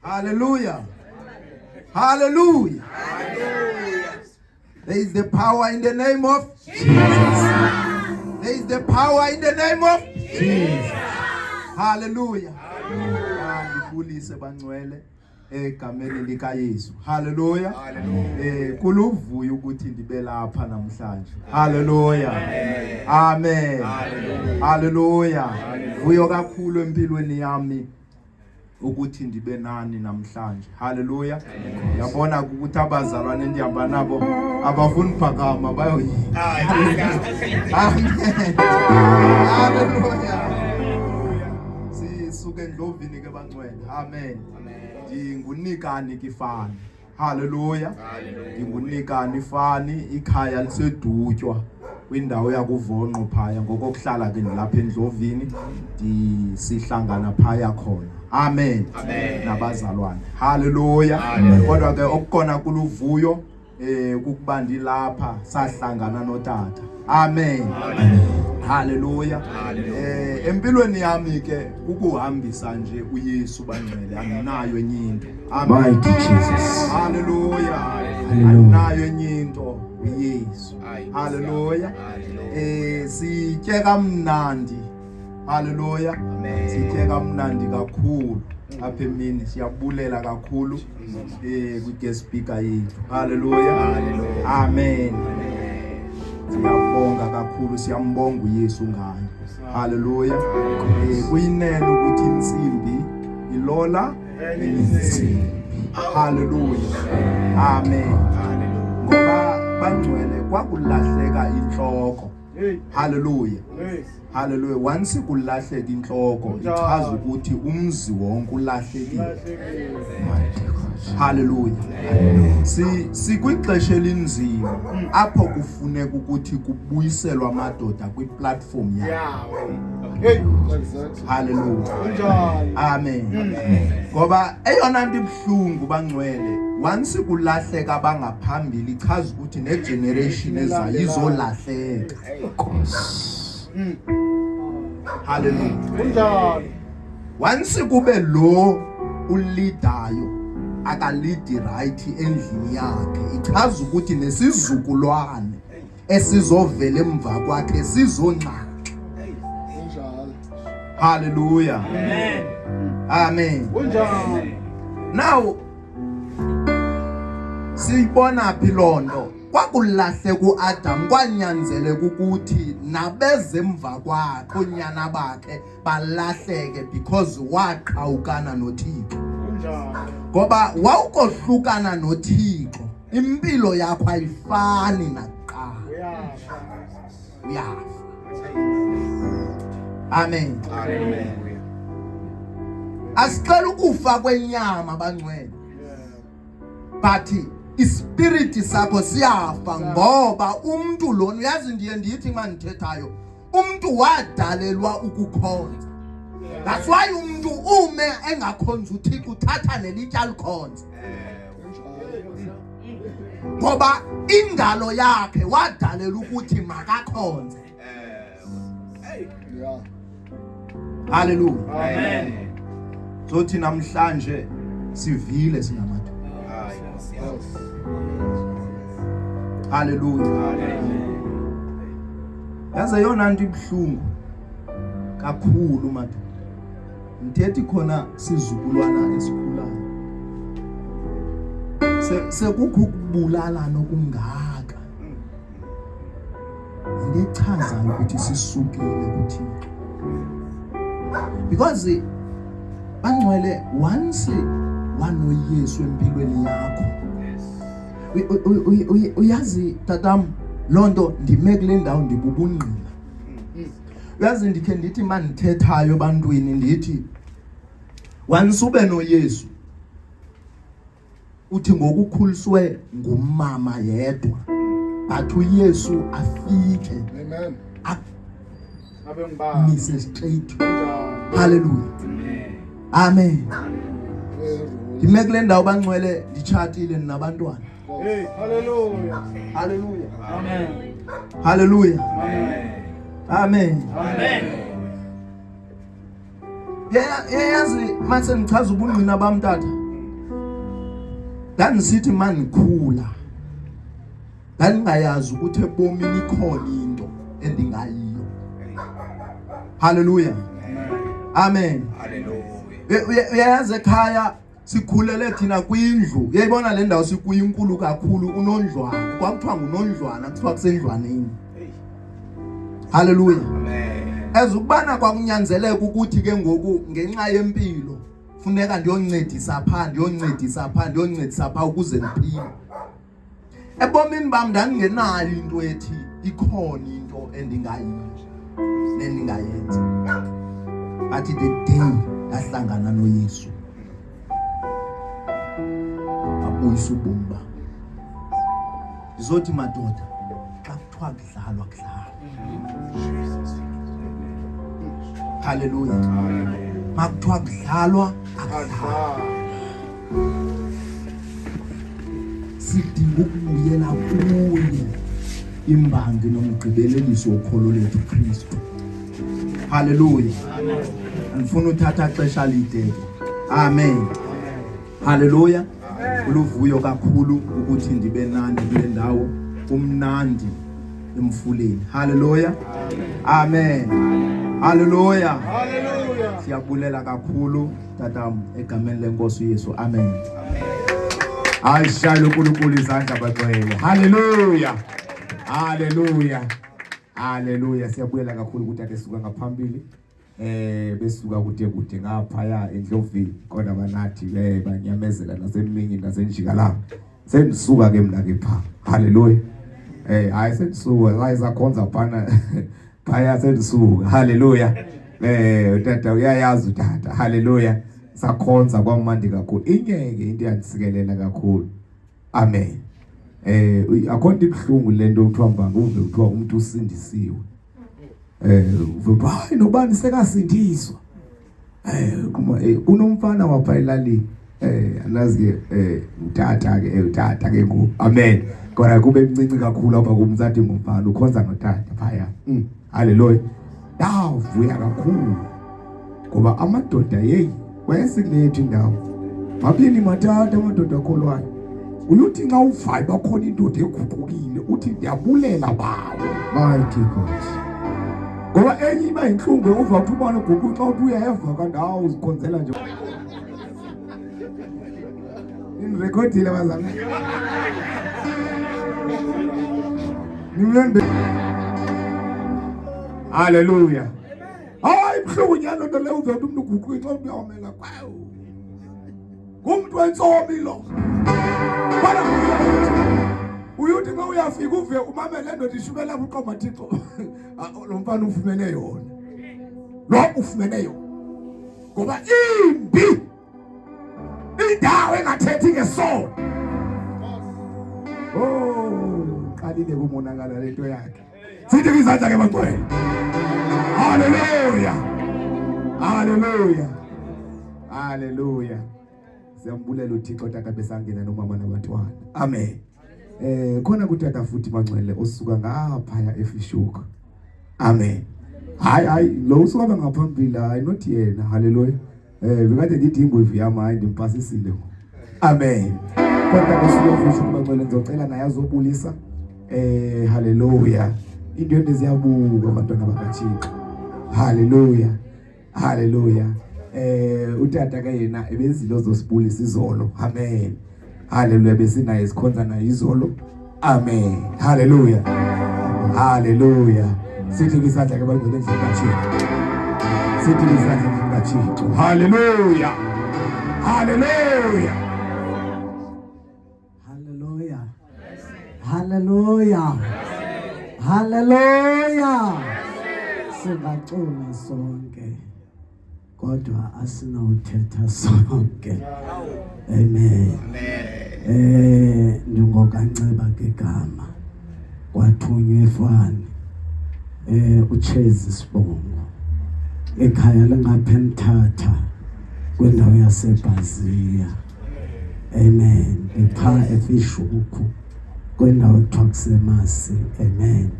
Hallelujah. Hallelujah. There is the power in the name of Jesus. There is the power in the name of Jesus. Hallelujah. Ngibulise bangcwele egameni lika Yesu. Hallelujah. Kuluvuyo ukuthi ndibe lapha namhlanje. Hallelujah. Amen. Hallelujah. Vuyo kakhulu empilweni yami ukuthi ndibe nani namhlanje. Hallelujah. Yabona ukuthi abazalwane endihamba nabo abafuni phakama bayoyika. Amen. Hallelujah. Sisuke endlovini ke bangcwele. Amen. Ndingunikani kifani. Hallelujah. Ndingunikani fani ikhaya lisedutywa kwindawo yakuvonqo phaya ngokokuhlala ke lapha endlovini sihlangana phaya khona. Amen. Nabazalwane. Hallelujah. Kodwa ke okukona kuluvuyo ukuba ndilapha sahlangana notata. Amen. Hallelujah. Empilweni yami ke ukuhambisa nje uYesu bangcwele anginayo enye into. Amen. Jesus. Hallelujah. Anginayo enye into uYesu. Hallelujah. Sitye kamnandi. Hallelujah. Sitye kamnandi kakhulu apha emini siyabulela kakhulu ku-guest speaker yethu. Hallelujah. Amen. Siyabonga kakhulu, siyambonga uYesu ngayo. Hallelujah. Kuyinene ukuthi insimbi ilola insimbi. Hallelujah. Amen. Ngoba bangcwele kwakulahleka inhloko. Hallelujah. Hallelujah. Once kulahleka inhloko ichaza ukuthi umzi wonke ulahlekile. Hallelujah. Sikwixesha elinzima apho kufuneka ukuthi kubuyiselwe amadoda kwiplatform yawo. Hallelujah. Amen. Ngoba eyona nto ibhlungu bangcwele once kulahleka abangaphambili ichaza ukuthi negeneration ezayo izolahleka. Hallelujah. Once kube lo ulidayo akalidi right endlini yakhe ichaza ukuthi nesizukulwane esizovela emva kwakhe sizonxaxa. Hallelujah. Amen. Now siyibona phi lonto kwakulahle kuAdam kwanyanzeleka ukuthi nabezemva kwakhe onyana bakhe balahleke because waqhawukana noThixo. Ngoba wawukohlukana noThixo impilo yakho ayifani nakuqala. Uyafa. Amen. Asicela ukufa kwenyama bangcwele. But ispirit sakho siyafa ngoba umuntu lona uyazi ndiye ndithi mandithethayo umuntu wadalelwa ukukhonza. That's why umuntu ume engakhonza uThixo uthatha nelitya likhonza. Ngoba indalo yakhe wadalela ukuthi makakhonze. Hallelujah. Amen. Sothi namhlanje sivile sinamadoda. Hallelujah. Yaze yona nto ibhlungu kakhulu madoda. Mthethi khona sizukulwana esikhulayo. Sekukho ukubulala nokungaka. Ngechaza ukuthi sisukile kuThixo. Because bangcwele once wanoYesu empilweni yakho. Uyazi tatam lonto ndime kule ndawo ndibubungqina. Uyazi ndikhe ndithi mandithethayo ebantwini ndithi once ube noYesu uthi ngokukhuliswe ngumama yedwa but uYesu afike. Amen. Mise straight. Hallelujah. Amen. Ndime kule ndawo bangcwele ndichatile nabantwana. Hallelujah. Hallelujah. Amen. Hallelujah. Amen. Amen. Yazi mase ngichaza ubungqina bamtata Ndandisithi manikhula ndandingayazi ukuthi ebomini ikhona into endingayiyo. Hallelujah. Amen. Hallelujah. Uyayazi ekhaya sikhulele thina kwindlu. Uyayibona le ndawo sikuyinkulu kakhulu unondlwana. Kwakuthiwa ngunondlwana kuthiwa kusendlwaneni. Hallelujah. Amen. Ezukubana kwakunyanzeleka ukuthi ke ngoku ngenxa yempilo funeka ndiyoncedisa pha ukuze ndiphile. Ebomini bam ndandingenayo into ethi ikhona into endingayenza. Athi the day ahlangana noYesu abuyisa ubomi bam. Ndizothi madoda xa kuthiwa kudlalwa. Hallelujah. Makuthiwa kudlalwa akudlalwa. Sidinga ukubuyela kuye imbangi nomgqibeleliso wokholo lethu Kristu. Hallelujah. Andifuna uthatha ixesha lide. Amen. Hallelujah. Uluvuyo kakhulu ukuthi ndibe nani kule ndawo umnandi emfuleni. Hallelujah. Amen. Hallelujah. Hallelujah. Siyabulela kakhulu tatam egameni lenkosi uYesu. Amen. Ayishayile uNkulunkulu izandla bagcwele. Hallelujah. Hallelujah. Hallelujah. Siyabuyela kakhulu ukuthi ake suka ngaphambili besuka kude ngapha eNdlovini kodwa banathi banyamezela naseminye nasenjikalanga. Sendisuka ke mina ke pha. Hallelujah. Hayi sendisuka sayizakhonza phana phaya sendisuka. Hallelujah. Utata uyayazi utata. Hallelujah. Sakhonza kwamandi kakhulu. Ingeke into yandisikelela kakhulu. Amen. Akhonto ibhlungu lento uthwamba nguve uthiwa umuntu usindisiwe. Hayi nobani sekasindiswa. Kunomfana wapha elalini. Anazi utata ke ngo. Amen. Kodwa kube mncinci kakhulu apha kumzathi ngumfana ukhonza notata phaya. Hallelujah. Vuya kakhulu. Ngoba amadoda wayesilethe indawo. Mabili matata amadoda akholwayo. Uyuthi nxa uvayo bakhona indoda eguqukile uthi ndiyabulela bawo. Mighty God. Ngoba enye iba inhlungu uva ukuthi ubani uguquka xa uthi uyeva kandawo uzikhonzela nje. Nirekhodile bazana. Nimlembe. Hallelujah. Hayi ibhlungu nyalo nto le uve umuntu uguquka xa uyawumela kwawo. Kumuntu wensomi lo. Bana uyuthi uma uyafika uve umamele ndoda ishukela uqoma Thixo. Lo mfana ufumene yona. Lo ufumene yona. Ngoba imbi indawo engathethi ngesono. Qalile kumonakala lento yakhe. Sithi izandla ke bagcwele. Hallelujah. Hallelujah. Hallelujah. Siyambulela uThixo tata besangena nomama nabantwana. Amen. Khona kutata futhi Mangcwele osuka ngapha eFishuka. Amen. Hayi lo usuka ngaphambili hayi not yena. Hallelujah. Bekade ndithi ingwevu yami hayi ndimpasisile. Amen. Kodwa kusuka eFishuka Mangcwele ngizocela naye azobulisa. Hallelujah. Indwendwe ziyabuka abantwana bakaThixo. Hallelujah. Hallelujah. Utata ke yena ebezilo zosibulisa izolo. Amen. Hallelujah. Besinaye sikhonza naye izolo. Amen. Hallelujah. Hallelujah. Sithi isandla ke bagcwele endlini kaThixo. Sithi isandla endlini kaThixo. Hallelujah. Hallelujah. Hallelujah. Hallelujah. Hallelujah. Singacula sonke. Kodwa asinawuthetha sonke. Amen. Ndingokanceba ngegama kwathunywa efani uChezi Sibongo ekhaya lengapha eMthatha kwendawo yaseBhaziya. Amen. Ipha eFishuku kwendawo ekuthiwa kuseMasi. Amen.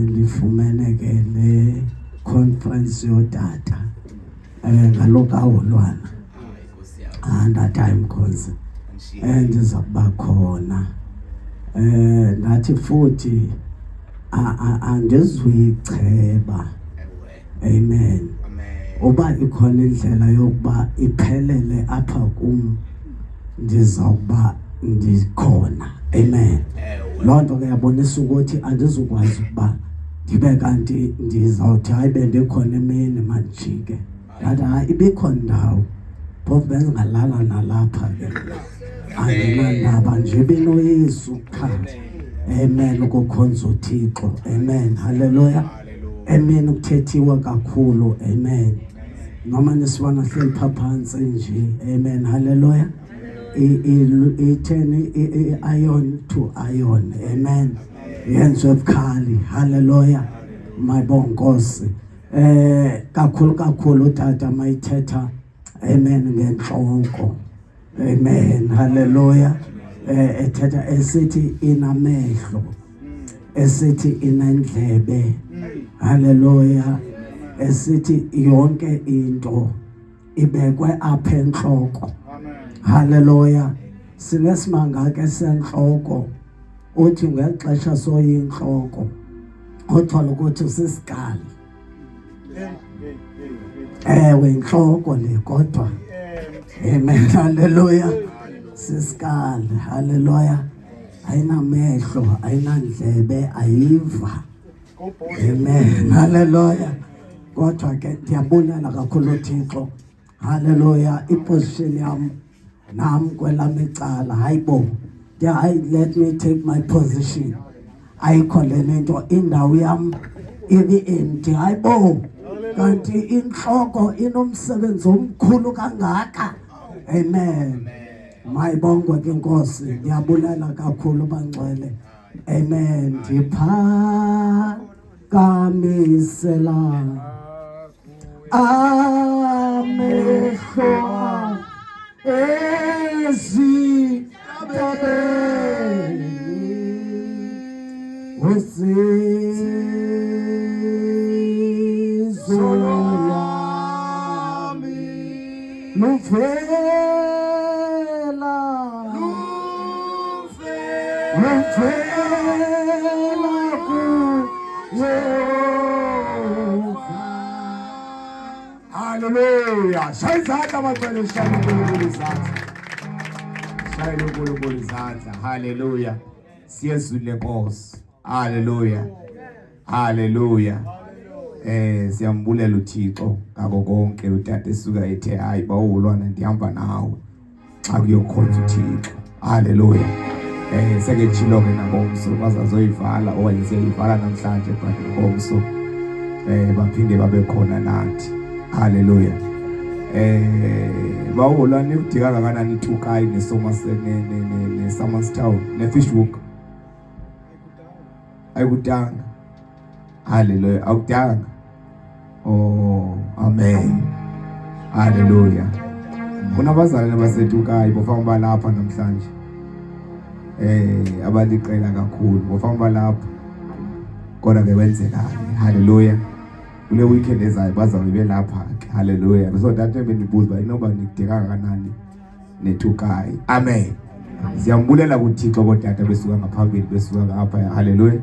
Ndifumene ke le conference yodata ngalokaholwana ndathi ayimkhonze ndiza kuba khona. Nathi futhi andizuyicheba. Amen. Uba ikhona indlela yokuba iphelele apha kum, ndizawuba ndikhona. Amen. Loo nto ke yabonisa ukuthi andizukwazi ukuba ndibe kanti ndizawuthi hayi bendikhona emini mandijike. Kanti hayi ibikhona ndawo phofu benzingalala nalapha ke. Andinandaba nje benoyesu qha. Amen. Ukukhonza uThixo. Amen. Hallelujah. Amen. Ukuthethiwa kakhulu. Amen. Noma nisibona hleli phansi nje. Amen. Hallelujah. Itheni iron to iron. Amen. Yenziwe bukhali. Hallelujah. Mayibonge Nkosi. Kakhulu tata mayithetha. Amen. Ngenhloko. Amen. Hallelujah. Ethetha esithi inamehlo, esithi inendlebe. Hallelujah. Esithi yonke into ibekwe apha enhloko. Hallelujah. Sinesimanga ke senhloko. Uthi ngexesha soyinhloko uthola ukuthi usisikali. Ewe inhloko le kodwa. Amen. Hallelujah. Sisikali. Hallelujah. Ayinamehlo, ayinandlebe, ayiva. Amen. Hallelujah. Kodwa ke ndiyabulela kakhulu uThixo. Hallelujah. Iposition yam nam kwelami icala hayibo. Let me take my position. Ayikho lento indawo yam empty. Hayibo. Kanti inhloko inomsebenzi omkhulu kangaka. Amen. Mayibongwe ke Nkosi. Ndiyabulela kakhulu bangcwele. Amen. Ndiphakamisela amehlo ezintabeni usizo lwami luvela Hallelujah. Shayizatha bacela ushayele uNkulunkulu izandla. Shayele uNkulunkulu izandla. Hallelujah. Siyezwile Nkosi. Hallelujah. Hallelujah. Siyambulela uThixo ngako konke utata esuka ethe hayi bawulwana ndihamba nawe xa kuyokhonza uThixo. Hallelujah. Seketshilo ke nabomso bazazoyivala okanye siyayivala namhlanje but ngomso baphinde babe khona nathi. Hallelujah. Bawulwana udika kangakanani iTukai neSomerset neSummerstown neFishhook. Ayikudanga. Hallelujah. Awudanga. Oh, amen. Hallelujah. Kunabazalwane baseTukai bofamba lapha namhlanje. Abaliqela kakhulu bofamba lapha. Kodwa ke wenzekani. Hallelujah. Kule weekend ezayo bazawube lapha. Hallelujah. So that benibuza inoba nikudeka kanani neTukai. Amen. Siyambulela kuThixo kodwa besuka ngaphambili besuka ngapha. Hallelujah.